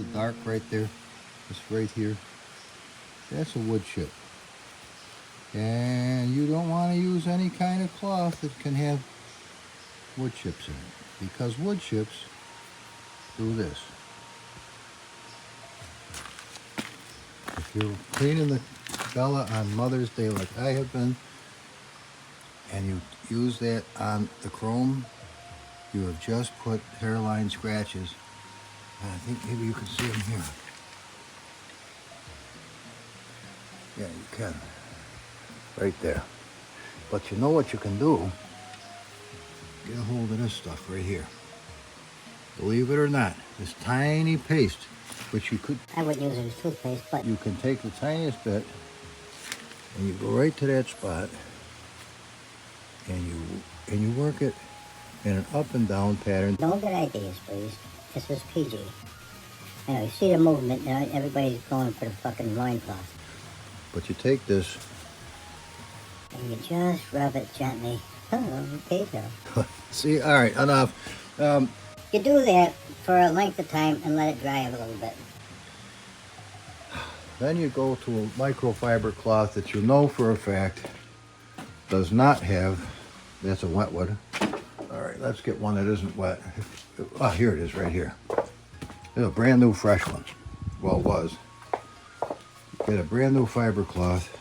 the dark right there, it's right here, that's a wood chip. And you don't want to use any kind of cloth that can have wood chips in it, because wood chips do this. If you're cleaning the Bella on Mother's Day like I have been, and you use that on the chrome, you have just put hairline scratches. And I think maybe you can see them here. Yeah, you can. Right there. But you know what you can do? Get a hold of this stuff right here. Believe it or not, this tiny paste, which you could... I wouldn't use it as toothpaste, but... You can take the tiniest bit, and you go right to that spot, and you work it in an up and down pattern. No good ideas, please. This is PG. You know, you see the movement, you know, everybody's going for the fucking loincloth. But you take this... And you just rub it gently. Oh, okay, so. See, all right, enough. You do that for a length of time and let it dry a little bit. Then you go to a microfiber cloth that you know for a fact does not have, that's a wet one. All right, let's get one that isn't wet. Oh, here it is right here. It's a brand new fresh one. Well, it was. Get a brand new fiber cloth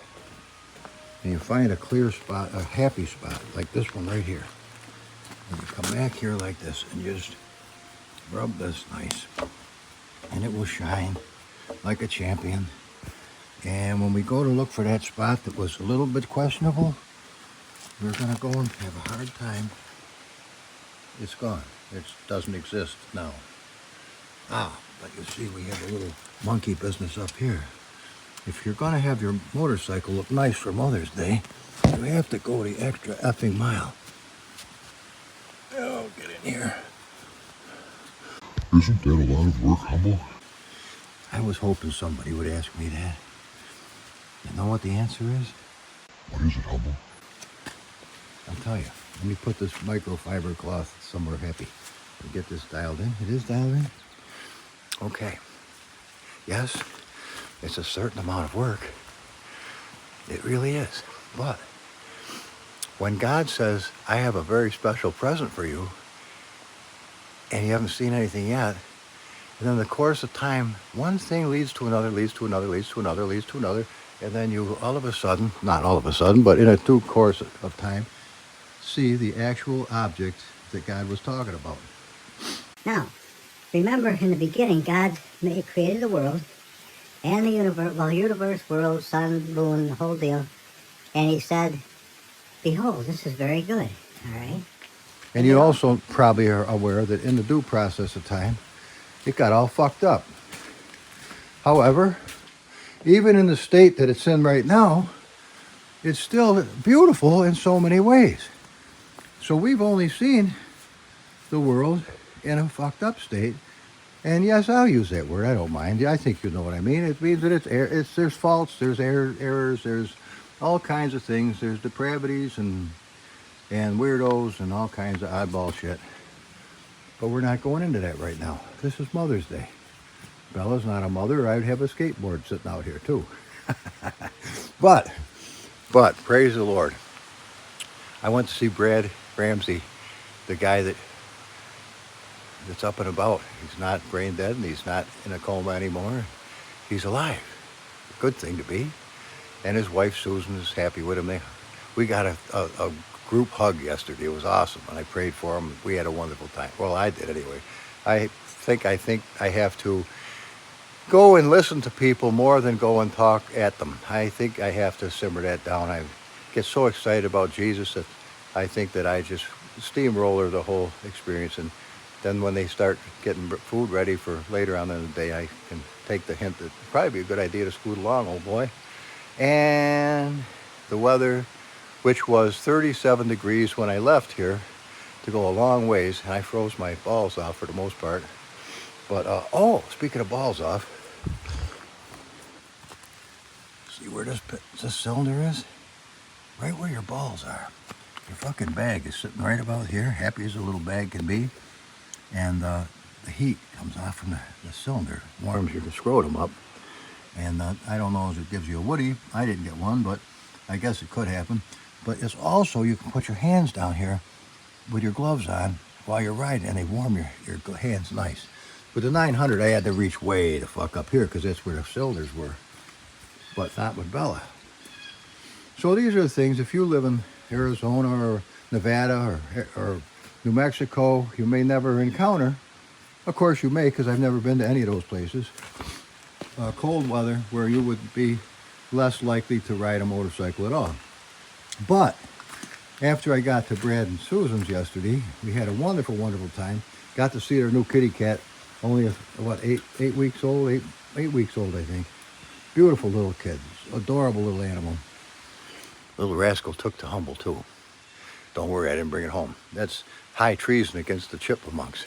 and you find a clear spot, a happy spot, like this one right here. And you come back here like this and you just rub this nice. And it will shine like a champion. And when we go to look for that spot that was a little bit questionable, we're going to go and have a hard time. It's gone. It doesn't exist now. But you see we have a little monkey business up here. If you're going to have your motorcycle look nice for Mother's Day, you have to go the extra effing mile. Oh, get in here. Isn't that a lot of work, Humble? I was hoping somebody would ask me that. You know what the answer is? What is it, Humble? I'll tell you. Let me put this microfiber cloth somewhere happy. Get this dialed in. It is dialed in? Okay. Yes, it's a certain amount of work. It really is. But when God says, I have a very special present for you, and you haven't seen anything yet, and then in the course of time, one thing leads to another, leads to another, leads to another, leads to another, and then you all of a sudden, not all of a sudden, but in a due course of time, see the actual object that God was talking about. Now, remember in the beginning, God created the world and the universe, world, sun, moon, the whole deal. And he said, behold, this is very good, all right? And you also probably are aware that in the due process of time, it got all fucked up. However, even in the state that it's in right now, it's still beautiful in so many ways. So we've only seen the world in a fucked up state. And yes, I'll use that word. I don't mind. I think you know what I mean. It means that there's faults, there's errors, there's all kinds of things. There's depravities and weirdos and all kinds of oddball shit. But we're not going into that right now. This is Mother's Day. Bella's not a mother. I'd have a skateboard sitting out here too. But praise the Lord. I went to see Brad Ramsey, the guy that's up and about. He's not brain dead and he's not in a coma anymore. He's alive. Good thing to be. And his wife Susan is happy with him. We got a group hug yesterday. It was awesome, and I prayed for him. We had a wonderful time. Well, I did anyway. I think I have to go and listen to people more than go and talk at them. I think I have to simmer that down. I get so excited about Jesus that I think that I just steamroller the whole experience, and then when they start getting food ready for later on in the day, I can take the hint that it'd probably be a good idea to scoot along, old boy. And the weather, which was 37 degrees when I left here, to go a long ways, and I froze my balls off for the most part. But, speaking of balls off, see where this cylinder is? Right where your balls are. Your fucking bag is sitting right about here, happy as a little bag can be. And the the heat comes off from the cylinder, warms your scrotum up. And I don't know if it gives you a woody. I didn't get one, but I guess it could happen. But it's also, you can put your hands down here with your gloves on while you're riding, and they warm your hands nice. With the 900, I had to reach way the fuck up here because that's where the cylinders were, but not with Bella. So these are the things, if you live in Arizona or Nevada or New Mexico, you may never encounter. Of course you may, because I've never been to any of those places. Cold weather where you would be less likely to ride a motorcycle at all. But after I got to Brad and Susan's yesterday, we had a wonderful, wonderful time. Got to see their new kitty cat, only, what, eight weeks old? Eight weeks old, I think. Beautiful little kid, adorable little animal. Little rascal took to Humble, too. Don't worry, I didn't bring it home. That's high treason against the chipmunks.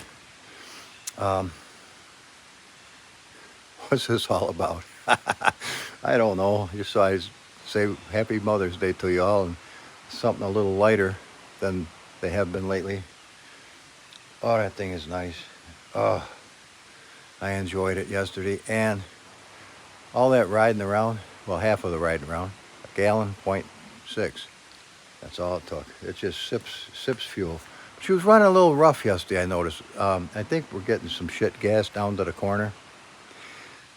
What's this all about? I don't know. Just so I say Happy Mother's Day to you all, and something a little lighter than they have been lately. Oh, that thing is nice. Oh, I enjoyed it yesterday, and all that riding around, well, half of the riding around, 1.6. That's all it took. It just sips fuel. She was running a little rough yesterday, I noticed. I think we're getting some shit gas down to the corner.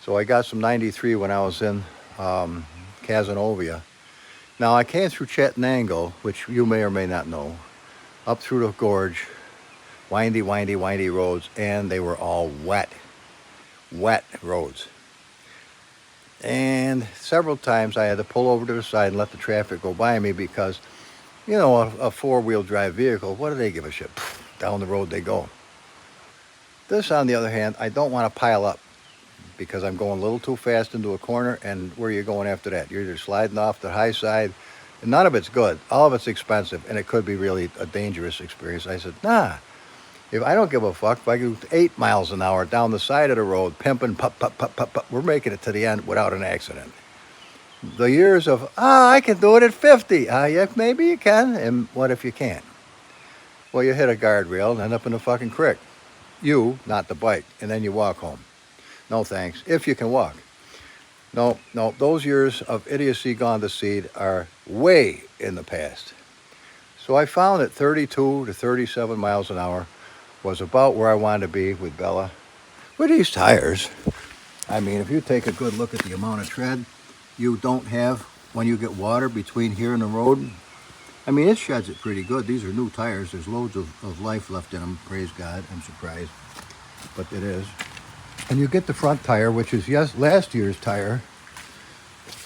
So I got some 93 when I was in Cazenovia. Now I came through Chettanango, which you may or may not know, up through the gorge, windy roads, and they were all wet roads. And several times I had to pull over to the side and let the traffic go by me because, you know, a four-wheel drive vehicle, what do they give a shit? Down the road they go. This, on the other hand, I don't want to pile up because I'm going a little too fast into a corner, and where are you going after that? You're either sliding off the high side, and none of it's good. All of it's expensive, and it could be really a dangerous experience. I said, nah, if I don't give a fuck, if I go 8 miles an hour down the side of the road, pimping, pup, we're making it to the end without an accident. The years of, I can do it at 50. Yeah, maybe you can, and what if you can't? Well, you hit a guardrail and end up in the fucking creek. You, not the bike, and then you walk home. No thanks, if you can walk. No, those years of idiocy gone to seed are way in the past. So I found that 32 to 37 miles an hour was about where I wanted to be with Bella. With these tires, I mean, if you take a good look at the amount of tread you don't have when you get water between here and the road, I mean, it sheds it pretty good. These are new tires. There's loads of life left in them, praise God. I'm surprised, but it is. And you get the front tire, which is last year's tire,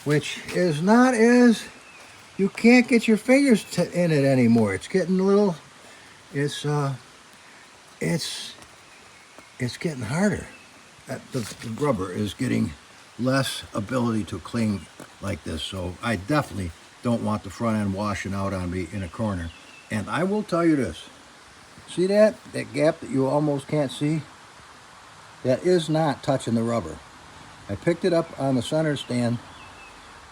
which is not as, you can't get your fingers in it anymore. It's getting a little, it's getting harder. The rubber is getting less ability to cling like this. So I definitely don't want the front end washing out on me in a corner. And I will tell you this. See that gap that you almost can't see? That is not touching the rubber. I picked it up on the center stand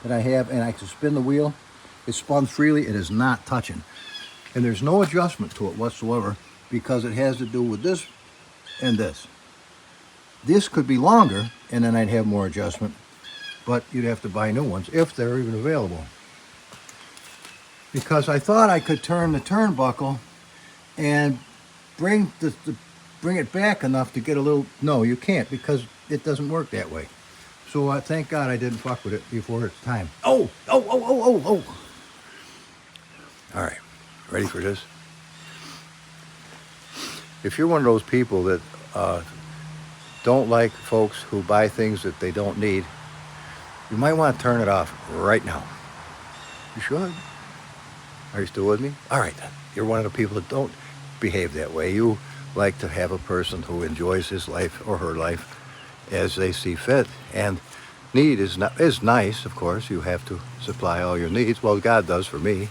that I have, and I can spin the wheel. It spun freely. It is not touching. And there's no adjustment to it whatsoever because it has to do with this and this. This could be longer, and then I'd have more adjustment, but you'd have to buy new ones if they're even available. Because I thought I could turn the turnbuckle and bring it back enough to get a little, no, you can't because it doesn't work that way. So thank God I didn't fuck with it before it's time. Oh. All right, ready for this? If you're one of those people that don't like folks who buy things that they don't need, you might want to turn it off right now. You should. Are you still with me? All right, then. You're one of the people that don't behave that way. You like to have a person who enjoys his life or her life as they see fit. And need is nice, of course. You have to supply all your needs. Well, God does for me,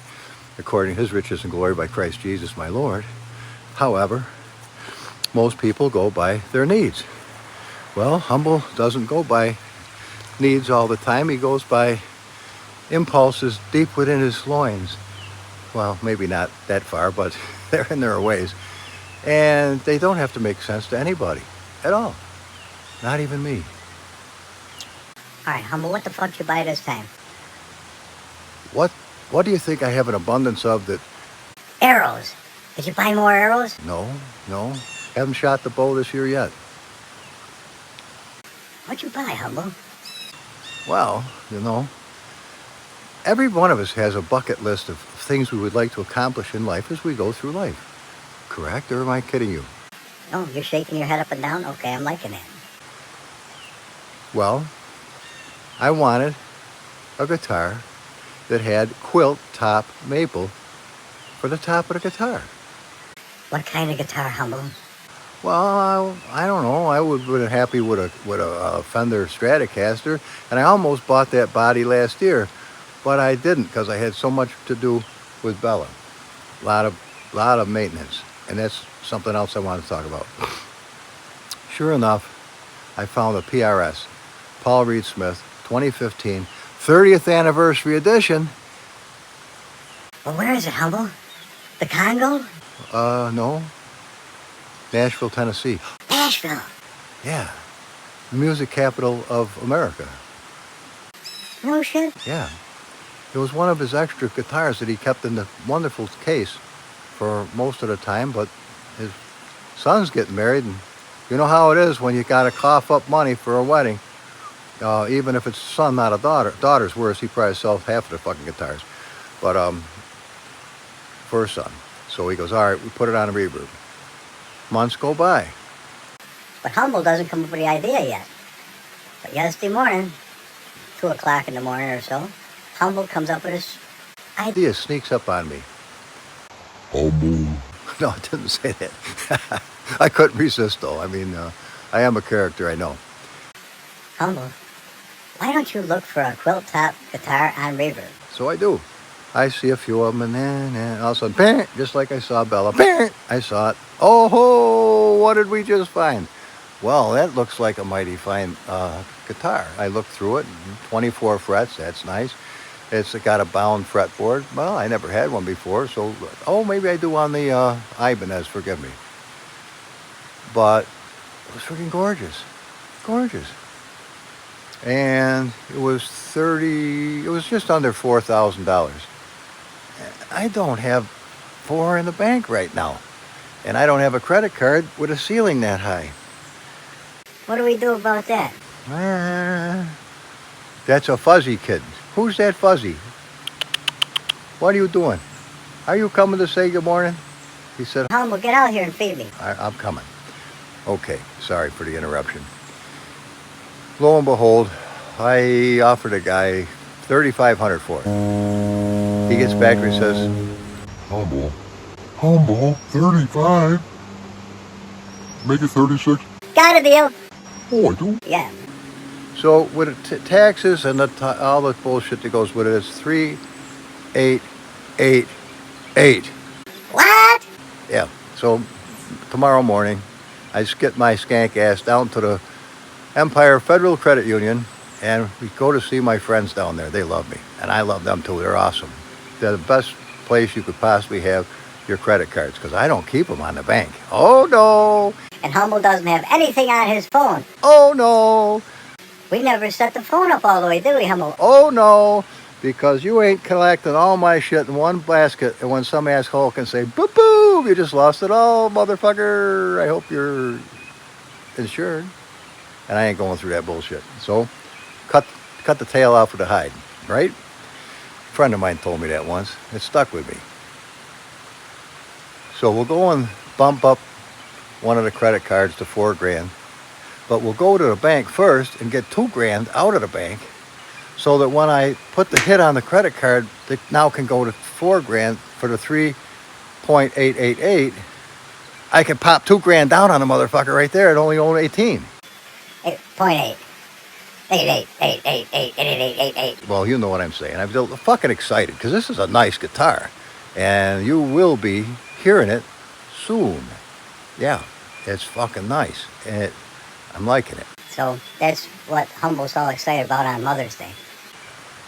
according to his riches and glory by Christ Jesus my Lord. However, most people go by their needs. Well, Humble doesn't go by needs all the time. He goes by impulses deep within his loins. Well, maybe not that far, but they're in their ways. And they don't have to make sense to anybody. At all. Not even me. Alright, Humble, what the fuck did you buy this time? What do you think I have an abundance of that... Arrows. Did you buy more arrows? No. Haven't shot the bow this year yet. What'd you buy, Humble? Well, every one of us has a bucket list of things we would like to accomplish in life as we go through life. Correct? Or am I kidding you? Oh, you're shaking your head up and down? Okay, I'm liking it. Well, I wanted a guitar that had quilt top maple for the top of the guitar. What kind of guitar, Humble? Well, I don't know. I would have been happy with a Fender Stratocaster, and I almost bought that body last year, but I didn't because I had so much to do with Bella. A lot of maintenance, and that's something else I want to talk about. Sure enough, I found a PRS, Paul Reed Smith, 2015, 30th anniversary edition. Well, where is it, Humble? The Congo? No. Nashville, Tennessee. Nashville. Yeah. The music capital of America. No shit. Yeah. It was one of his extra guitars that he kept in the wonderful case for most of the time, but his son's getting married, and you know how it is when you got to cough up money for a wedding. Even if it's a son, not a daughter. Daughter's worse. He probably sells half of the fucking guitars. But for a son. So he goes, all right, we put it on a reverb. Months go by. But Humble doesn't come up with the idea yet. But yesterday morning, 2 o'clock in the morning or so, Humble comes up with his idea. Idea sneaks up on me. Humble. No, it didn't say that. I couldn't resist, though. I mean, I am a character, I know. Humble, why don't you look for a quilt top guitar on reverb? So I do. I see a few of them, and then all of a sudden, bang, just like I saw Bella, bang, I saw it. Oh, ho, what did we just find? Well, that looks like a mighty fine guitar. I looked through it, 24 frets, that's nice. It's got a bound fretboard. Well, I never had one before, so, maybe I do on the Ibanez, forgive me. But it was freaking gorgeous. Gorgeous. And it was just under $4,000. I don't have $4 in the bank right now. And I don't have a credit card with a ceiling that high. What do we do about that? That's a fuzzy kid. Who's that fuzzy? What are you doing? Are you coming to say good morning? He said, Humble, get out here and feed me. I'm coming. Okay, sorry for the interruption. Lo and behold, I offered a guy $3,500 for it. He gets back and he says, Humble, 35. Make it 36. Got a deal. Oh, I do. Yeah. so with taxes and all the bullshit that goes with it, it's $3,888. What? Yeah. So tomorrow morning, I just get my skank ass down to the Empire Federal Credit Union, and we go to see my friends down there. They love me, and I love them too. They're awesome. They're the best place you could possibly have your credit cards, because I don't keep them on the bank. Oh, no. And Humble doesn't have anything on his phone. Oh, no. We never set the phone up all the way, did we, Humble? Oh, no. Because you ain't collecting all my shit in one basket, and when some asshole can say, boo-boo, you just lost it all, motherfucker. I hope you're insured. And I ain't going through that bullshit. So, cut the tail off with the hide, right? A friend of mine told me that once. It stuck with me. So we'll go and bump up one of the credit cards to $4,000, but we'll go to the bank first and get $2,000 out of the bank, so that when I put the hit on the credit card, it now can go to $4,000 for the 3.888. I can pop $2,000 down on the motherfucker right there. It only owed 18. 8.8. 8888888888. Well, you know what I'm saying. I'm fucking excited because this is a nice guitar, and you will be hearing it soon. Yeah, it's fucking nice, and I'm liking it. So that's what Humble's all excited about on Mother's Day.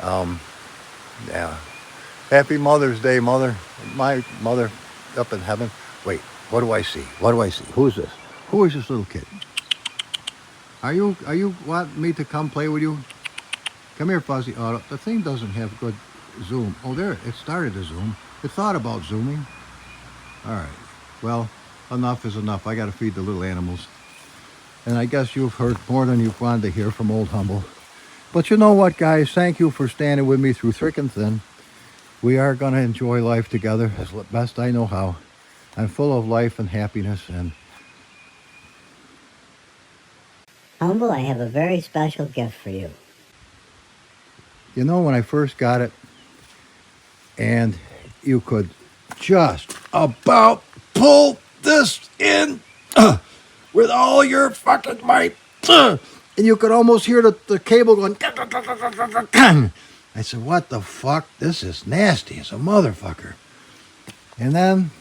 Yeah. Happy Mother's Day, Mother. My mother up in heaven. Wait, what do I see? What do I see? Who's this? Who is this little kid? Are you want me to come play with you? Come here, Fuzzy. Oh, the thing doesn't have good zoom. Oh, there, it started to zoom. It thought about zooming. All right. Well, enough is enough. I got to feed the little animals. And I guess you've heard more than you've wanted to hear from old Humble. But you know what, guys? Thank you for standing with me through thick and thin. We are going to enjoy life together as best I know how. I'm full of life and happiness. And Humble, I have a very special gift for you. you know, when I first got it, and you could just about pull this in with all your fucking might. And you could almost hear the cable going. I said, what the fuck? This is nasty as a motherfucker. And then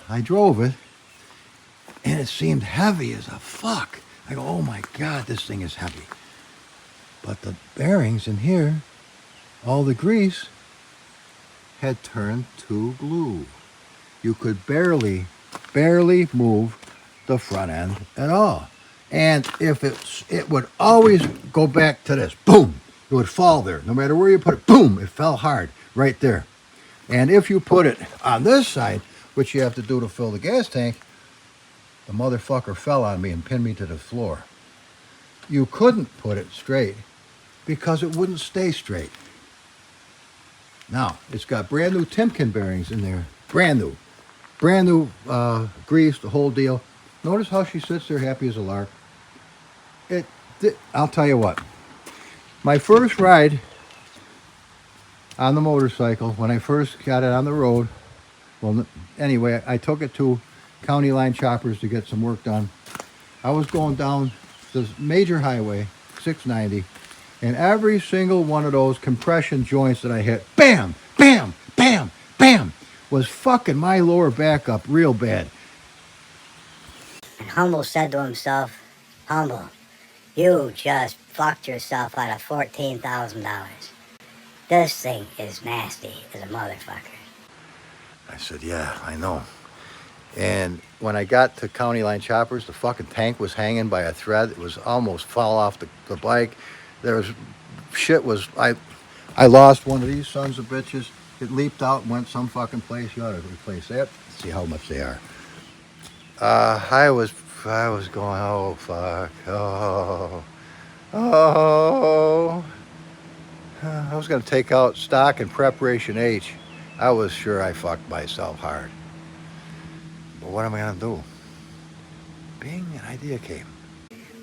I drove it, and it seemed heavy as a fuck. I go, oh my God, this thing is heavy. But the bearings in here, all the grease, had turned to glue. You could barely move the front end at all. And if it would always go back to this, boom, it would fall there. No matter where you put it, boom, it fell hard right there. And if you put it on this side, which you have to do to fill the gas tank, the motherfucker fell on me and pinned me to the floor. You couldn't put it straight because it wouldn't stay straight. Now, it's got brand new Timken bearings in there. Brand new. Brand new grease, the whole deal. Notice how she sits there happy as a lark. I'll tell you what. My first ride on the motorcycle, when I first got it on the road, well, anyway, I took it to County Line Choppers to get some work done. I was going down the major highway, 690, and every single one of those compression joints that I hit, bam, bam, bam, bam, was fucking my lower back up real bad. And Humble said to himself, Humble, you just fucked yourself out of $14,000. This thing is nasty as a motherfucker. I said, yeah, I know. And when I got to County Line Choppers, the fucking tank was hanging by a thread. It was almost fall off the bike. There was shit was, I lost one of these sons of bitches. It leaped out and went some fucking place. You ought to replace that. See how much they are. I was going, oh fuck, oh. I was gonna take out stock and preparation H. I was sure I fucked myself hard. But what am I gonna do? Bing, an idea came.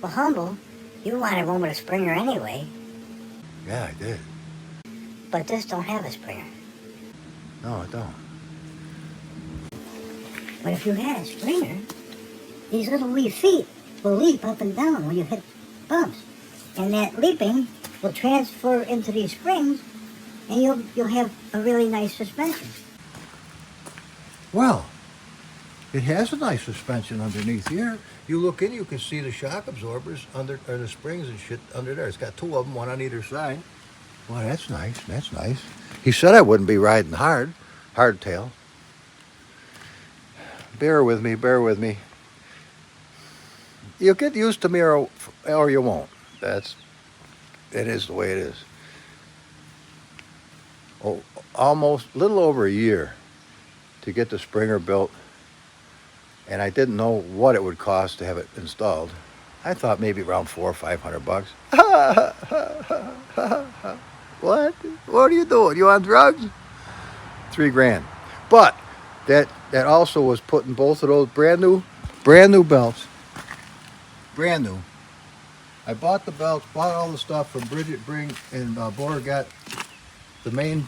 Well, Humble, you wanted one with a springer anyway, Yeah, I did. but this don't have a springer. No, I don't. But if you had a springer, these little wee feet will leap up and down when you hit bumps. And that leaping will transfer into these springs, and you'll have a really nice suspension. Well, it has a nice suspension underneath here. You look in, you can see the shock absorbers under, or the springs and shit under there. It's got two of them, one on either side. Well, that's nice. That's nice. He said I wouldn't be riding hardtail. Bear with me, bear with me. You'll get used to me or you won't. It is the way it is. Oh, almost little over a year to get the Springer built, and I didn't know what it would cost to have it installed. I thought maybe around $400 or $500. What? What are you doing? You on drugs? $3,000. But that also was putting both of those brand new belts. Brand new. I bought the belts, bought all the stuff from Bridget Bring and Beauregard, the main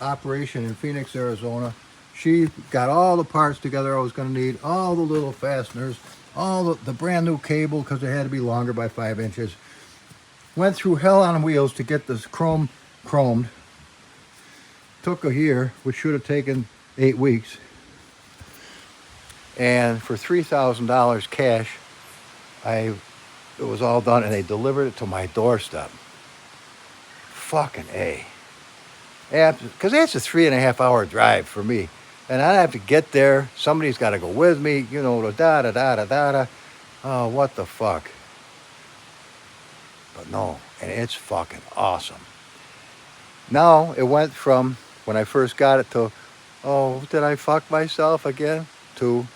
operation in Phoenix, Arizona. She got all the parts together I was going to need, all the little fasteners, all the brand new cable because it had to be longer by 5 inches. Went through hell on wheels to get this chromed. Took a year, which should have taken 8 weeks. And for $3,000 cash, it was all done, and they delivered it to my doorstep. Fucking A. Because that's a 3.5 hour drive for me. And I have to get there. Somebody's got to go with me, you know, da-da-da-da-da-da. Oh, what the fuck? But no, and it's fucking awesome. Now it went from when I first got it to, oh, did I fuck myself again? To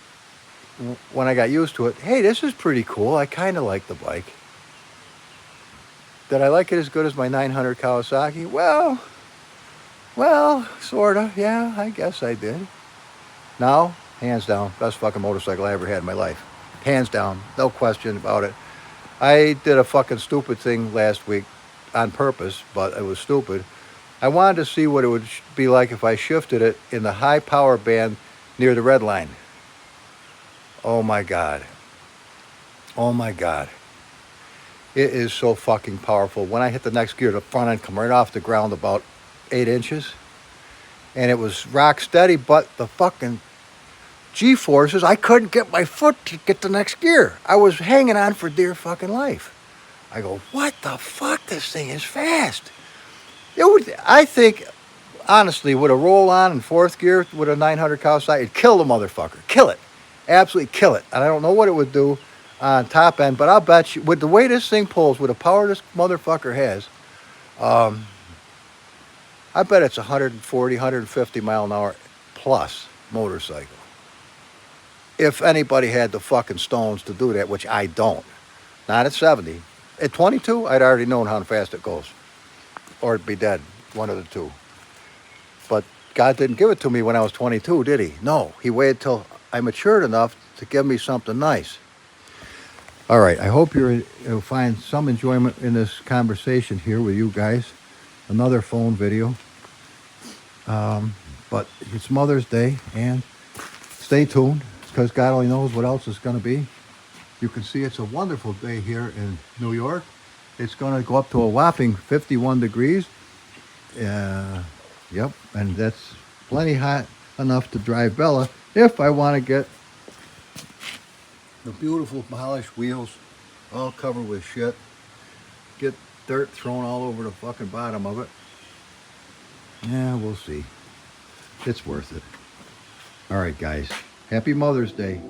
when I got used to it, hey, this is pretty cool. I kind of like the bike. Did I like it as good as my 900 Kawasaki? Well, sorta. Yeah, I guess I did. Now, hands down, best fucking motorcycle I ever had in my life. Hands down, no question about it. I did a fucking stupid thing last week on purpose, but it was stupid. I wanted to see what it would be like if I shifted it in the high power band near the red line. Oh my God. Oh my God. It is so fucking powerful. When I hit the next gear, the front end come right off the ground about 8 inches. And it was rock steady, but the fucking G-forces, I couldn't get my foot to get the next gear. I was hanging on for dear fucking life. I go, what the fuck? This thing is fast. I think, honestly, with a roll-on in fourth gear with a 900 Kawasaki, it'd kill the motherfucker. Kill it. Absolutely kill it. And I don't know what it would do on top end, but I'll bet you, with the way this thing pulls, with the power this motherfucker has, I bet it's 140, 150 mile an hour plus motorcycle. If anybody had the fucking stones to do that, which I don't. Not at 70. At 22, I'd already known how fast it goes. Or it'd be dead. One of the two. But God didn't give it to me when I was 22, did he? No. He waited till I matured enough to give me something nice. All right. I hope you'll find some enjoyment in this conversation here with you guys. Another phone video. But it's Mother's Day, and stay tuned, because God only knows what else it's going to be. You can see it's a wonderful day here in New York. It's going to go up to a whopping 51 degrees. Yep, and that's plenty hot enough to drive Bella if I want to get the beautiful polished wheels all covered with shit. Get dirt thrown all over the fucking bottom of it. Yeah, we'll see. It's worth it. All right, guys. Happy Mother's Day.